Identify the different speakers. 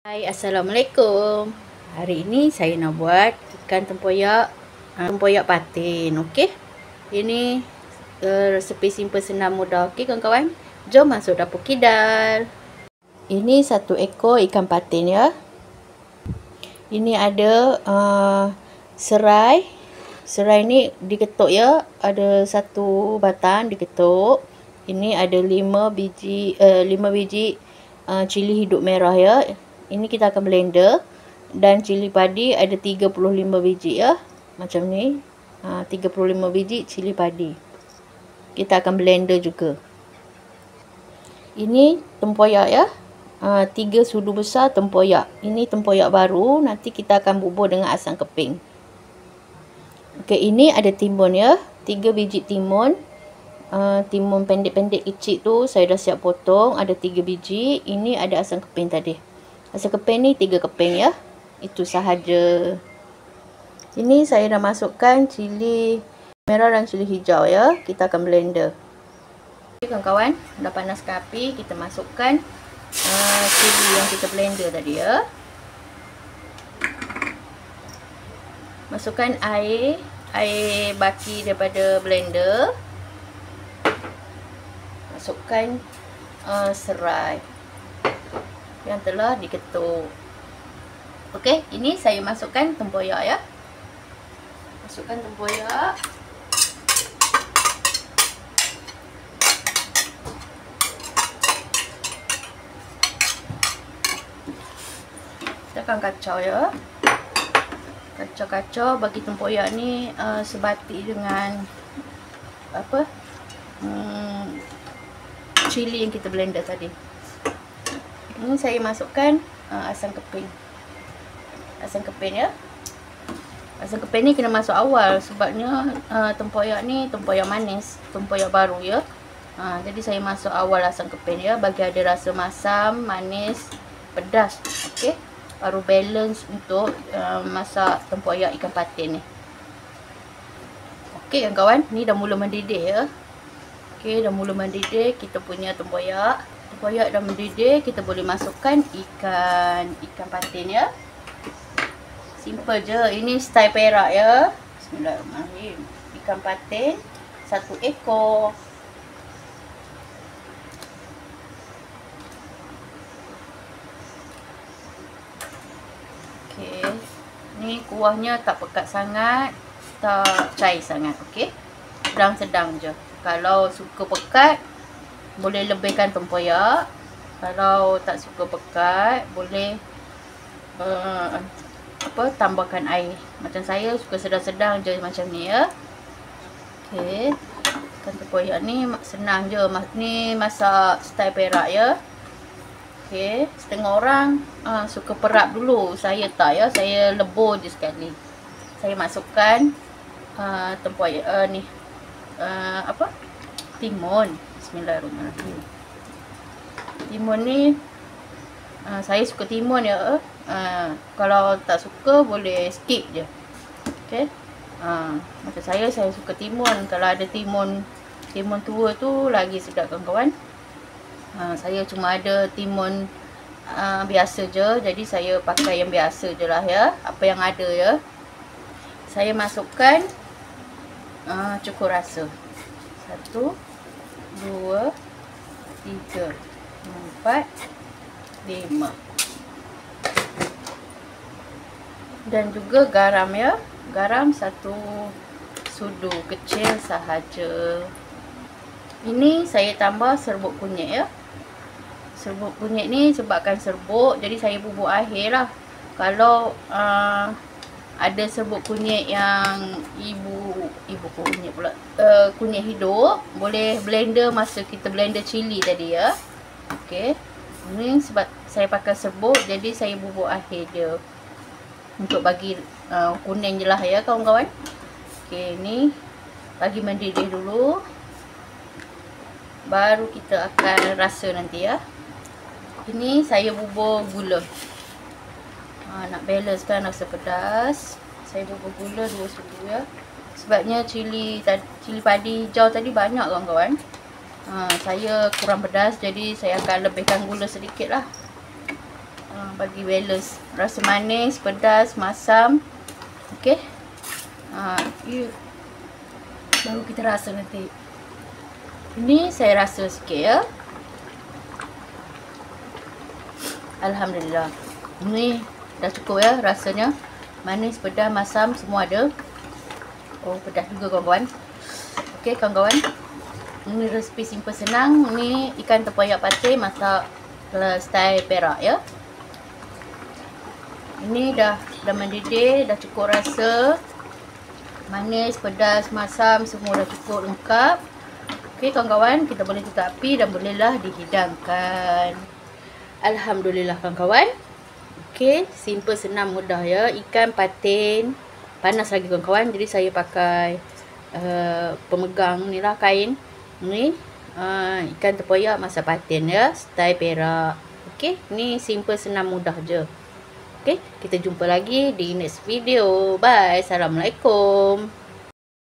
Speaker 1: Hai, Assalamualaikum. Hari ini saya nak buat ikan tempoyak patin, okey? Ini resepi simple senang mudah, okey kawan-kawan? Jom masuk dapur kidal. Ini satu ekor ikan patin ya. Ini ada serai. Serai ni diketuk ya, ada satu batang diketuk. Ini ada 5 biji cili hidup merah ya. Ini kita akan blender. Dan cili padi ada 35 biji ya. Macam ni. 35 biji cili padi. Kita akan blender juga. Ini tempoyak ya. 3 sudu besar tempoyak. Ini tempoyak baru. Nanti kita akan bubur dengan asam keping. Okey, ini ada timun ya. 3 biji timun. Timun pendek-pendek kecil tu saya dah siap potong. Ada 3 biji. Ini ada asam keping tadi. Asam keping ni 3 keping ya. Itu sahaja. Ini saya dah masukkan cili merah dan cili hijau ya. Kita akan blender. Okay, kawan-kawan, dah panaskan api. Kita masukkan cili yang kita blender tadi ya. Masukkan air baki daripada blender. Masukkan serai yang telah diketuk. Okey, ini saya masukkan tempoyak ya. Masukkan tempoyak. Kita akan kacau ya. Kacau-kacau bagi tempoyak ni sebatik dengan cili yang kita blender tadi. Ini saya masukkan asam keping. Asam keping ya. Asam keping ni kena masuk awal sebabnya tempoyak ni tempoyak manis, tempoyak baru ya. Jadi saya masuk awal asam keping ya, bagi ada rasa masam, manis, pedas. Okey. Baru balance untuk masak tempoyak ikan patin ni. Okey kawan-kawan, ni dah mula mendidih ya. Okey, dah mula mendidih kita punya tempoyak. Tempoyak dah mendidih, kita boleh masukkan ikan patin ya. Simple je. Ini style perak ya. Bismillahirrahmanirrahim. Ikan patin 1 ekor. Okey. Ni kuahnya tak pekat sangat, tak cair sangat, okey. Sedang-sedang je. Kalau suka pekat, boleh lebihkan tempoyak. Kalau tak suka pekat, boleh tambahkan air. Macam saya suka sedang-sedang je macam ni ya. Okey. Ikan tempoyak ni senang je. Ni masak style perak ya. Okey, setengah orang suka perap dulu. Saya tak ya, saya lebur je sekali. Saya masukkan tempoyak ni timun. Bismillahirrahmanirrahim. Timun ni saya suka timun ya. Kalau tak suka boleh skip je. Okey. Macam saya suka timun. Kalau ada timun tua tu lagi sedap kawan-kawan. Saya cuma ada timun biasa je, jadi saya pakai yang biasa je lah ya. Apa yang ada ya. Saya masukkan cukur rasa. 1, 2, 3, 4, 5. Dan juga garam ya. Garam 1 sudu kecil sahaja. Ini saya tambah serbuk kunyit ya. Serbuk kunyit ni sebabkan serbuk, jadi saya bubur akhir lah. Kalau ada serbuk kunyit yang ibu kunyit pula, kunyit hidup, boleh blender masa kita blender cili tadi ya. Okey. Ini sebab saya pakai serbuk, jadi saya bubur akhir je. Untuk bagi kuning je lah ya kawan-kawan. Okey, ni bagi mendidih dulu. Baru kita akan rasa nanti ya. Ini saya bubur gula. Nak balance kan rasa pedas. Saya bubur gula 2 sudu ya. Sebabnya cili padi hijau tadi banyak kawan-kawan. Saya kurang pedas, jadi saya akan lebihkan gula sedikit lah. bagi balance rasa manis, pedas, masam. Okey.
Speaker 2: Baru kita rasa nanti.
Speaker 1: Ini saya rasa sikit ya. Alhamdulillah. Ini dah cukup ya rasanya. Manis, pedas, masam semua ada. Oh, pedas juga kawan-kawan. Okey kawan-kawan. Ini resipi simple senang. Ini ikan tempoyak patih masak style Perak ya. Ini dah mendidih, dah cukup rasa. Manis, pedas, masam semua dah cukup lengkap. Okey kawan-kawan, kita boleh tutup api dan bolehlah dihidangkan. Alhamdulillah kawan-kawan. Okey, simple senang mudah ya. Ikan patin. Panas lagi kawan-kawan. Jadi saya pakai pemegang ni lah kain. Ni ikan tempoyak masak patin ya, style Perak. Okey, ni simple senang mudah je. Okey, kita jumpa lagi di next video. Bye. Assalamualaikum.